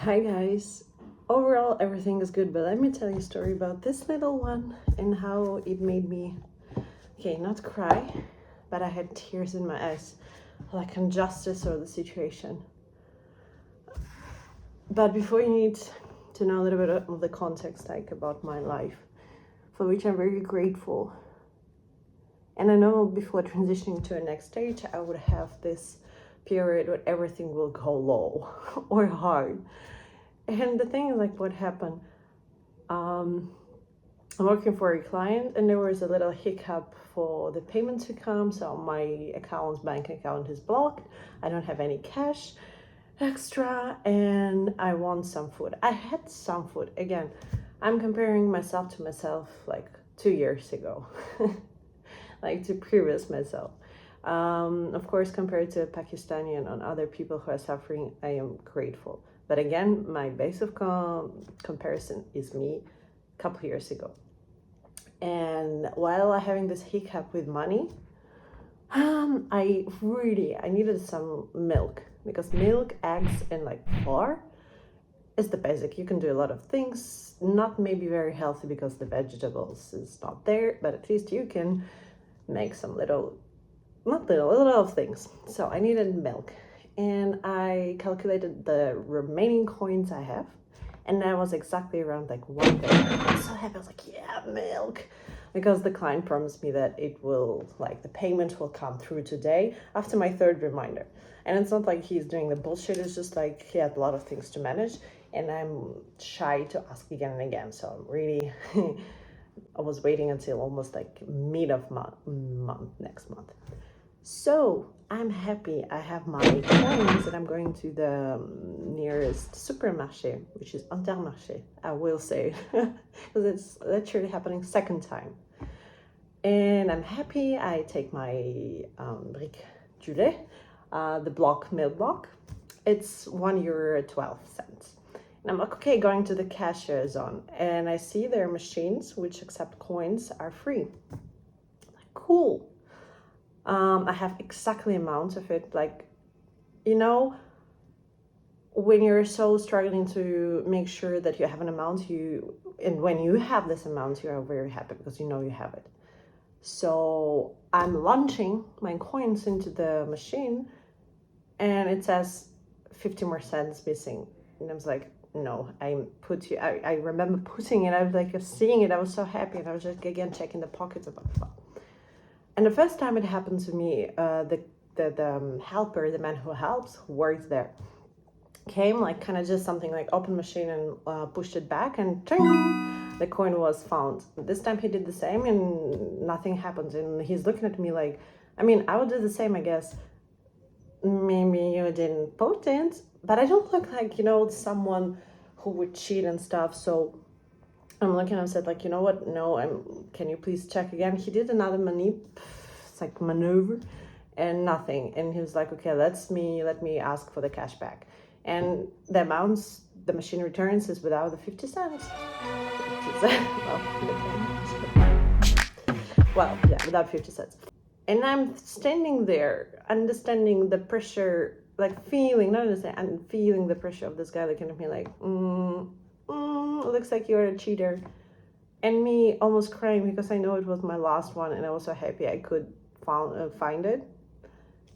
Hi guys. Overall, everything is good, but let me tell you a story about this little one and how it made me, okay, not cry, but I had tears in my eyes, like injustice or the situation. But before you need to know a little bit of the context, like about my life, for which I'm very grateful. And I know before transitioning to a next stage, I would have this period where everything will go low or hard. And the thing is, like, what happened? I'm working for a client, and there was a little hiccup for the payment to come. So my bank account is blocked. I don't have any cash extra, and I want some food. I had some food. Again, I'm comparing myself to myself like 2 years ago, like to previous myself. Of course, compared to Pakistani and other people who are suffering, I am grateful. But again, my base of comparison is me a couple years ago. And while I'm having this hiccup with money, I needed some milk, because milk, eggs, and like flour is the basic. You can do a lot of things, not maybe very healthy because the vegetables is not there, but at least you can make some a lot of things. So I needed milk, and I calculated the remaining coins I have, and that was exactly around like 1 day. I was so happy. I was like, yeah, milk, because the client promised me that it will, like, the payment will come through today after my third reminder. And it's not like he's doing the bullshit, it's just like he had a lot of things to manage, and I'm shy to ask again and again. So I'm really I was waiting until almost like mid of next month. So I'm happy I have my coins, and I'm going to the nearest supermarché, which is Intermarché, I will say, because it's literally happening second time. And I'm happy. I take my brique du lait, the milk block. It's €1.12. And I'm like, okay, going to the cashier zone, and I see their machines which accept coins are free. Like, cool. I have exactly amount of it. Like, when you're so struggling to make sure that you have an amount, and when you have this amount, you are very happy because you know you have it. So I'm launching my coins into the machine, and it says 50 more cents missing. And I was like, no, I remember putting it, I was like seeing it, I was so happy, and I was just again checking the pockets of it. And the first time it happened to me, the helper, the man who works there, came, like, kind of just something like open machine and pushed it back, and the coin was found. This time he did the same, and nothing happened. And he's looking at me like, I mean, I would do the same, I guess. Maybe you didn't put it, but I don't look like, someone who would cheat and stuff. So I'm looking, I said, like, you know what? No, can you please check again? He did another maneuver, and nothing. And he was like, okay, let me ask for the cash back. And the amounts the machine returns is without the 50 cents. Well, yeah, without 50 cents. And I'm standing there, understanding the pressure, like feeling the pressure of this guy looking at me like, looks like you're a cheater. And me almost crying because I know it was my last one, and I was so happy I could find it.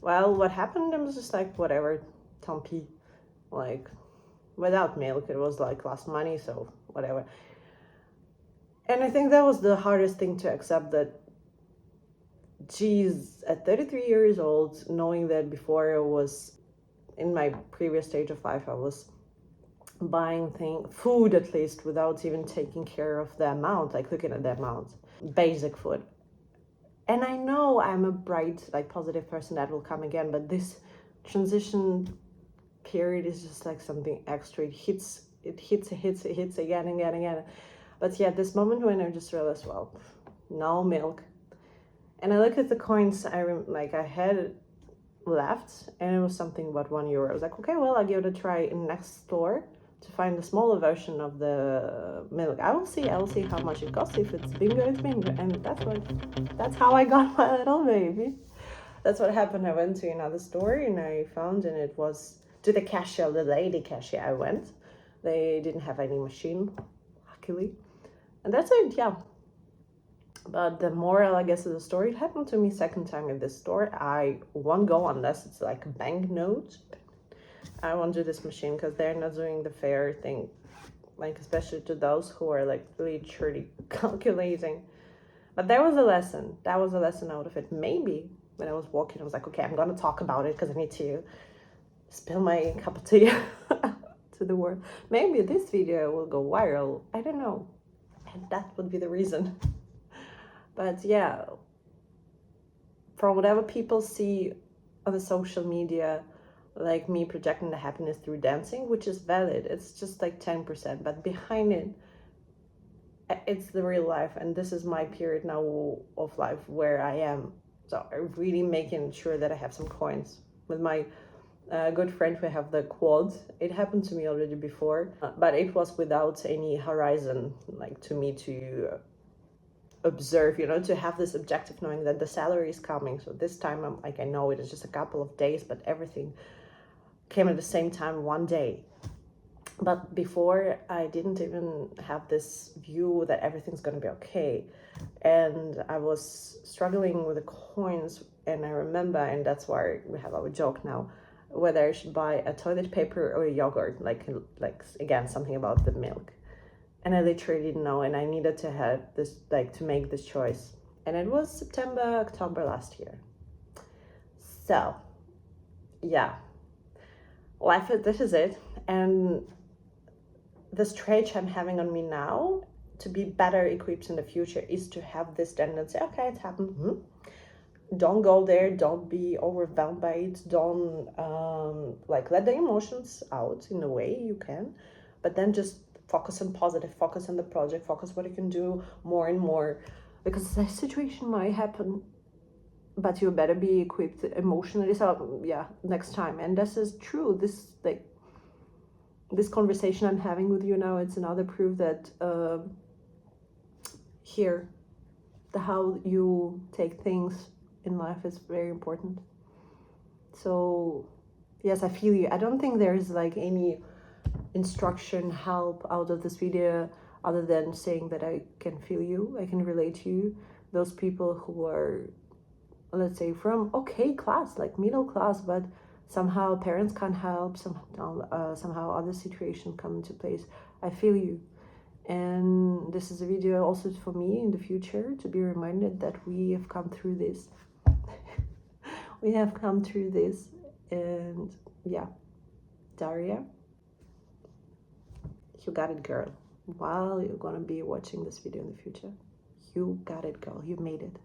Well, what happened, I was just like, whatever, tant pis. Like, without milk, it was like lost money, so whatever. And I think that was the hardest thing to accept, that, geez, at 33 years old, knowing that before I was in my previous stage of life, I was buying food at least, without even taking care of the amount, like looking at the amount, basic food. And I know I'm a bright, like, positive person that will come again, but this transition period is just like something extra. It hits again and again. But yeah, this moment when I just realized, well, no milk. And I look at the coins I had left, and it was something about €1. I was like, okay, well, I'll give it a try in next store to find the smaller version of the milk. I will see how much it costs. If it's bingo, it's bingo. And that's how I got my little baby. That's what happened. I went to another store, and I found, and it was to the cashier, the lady cashier. I went, They didn't have any machine, luckily. And that's it, yeah. But the moral, I guess, of the story, it happened to me second time in this store. I won't go unless it's like a banknote. I won't do this machine because they're not doing the fair thing. Like, especially to those who are like really truly calculating. But there was a lesson. That was a lesson out of it. Maybe when I was walking, I was like, okay, I'm going to talk about it because I need to spill my cup of tea to the world. Maybe this video will go viral. I don't know. And that would be the reason. But yeah, from whatever people see on the social media, like me projecting the happiness through dancing, which is valid, it's just like 10%, but behind it, it's the real life. And this is my period now of life where I am. So I'm really making sure that I have some coins. With my good friend, we have the quad. It happened to me already before, but it was without any horizon, like to me to observe, you know, to have this objective knowing that the salary is coming. So this time I'm like, I know it is just a couple of days, but everything came at the same time one day. But before, I didn't even have this view that everything's going to be okay. And I was struggling with the coins. And I remember, and that's why we have our joke now, whether I should buy a toilet paper or a yogurt, like again, something about the milk. And I literally didn't know, and I needed to have this, like, to make this choice. And it was September, October last year. So, yeah, life, this is it. And the stretch I'm having on me now to be better equipped in the future is to have this tendency, okay, it's happened. Don't go there, don't be overwhelmed by it, don't like let the emotions out in a way you can, but then just focus on positive, focus on the project, focus what you can do more and more, because the situation might happen, but you better be equipped emotionally. So yeah, next time. And this is true. This conversation I'm having with you now, it's another proof that here, how you take things in life is very important. So yes, I feel you. I don't think there's like any instruction, help out of this video other than saying that I can feel you, I can relate to you. Those people who are, let's say, from okay class, like middle class, but somehow parents can't help, somehow other situations come into place. I feel you. And this is a video also for me in the future to be reminded that we have come through this. We have come through this. And yeah, Daria, you got it, girl. While you're gonna be watching this video in the future, you got it, girl. You made it.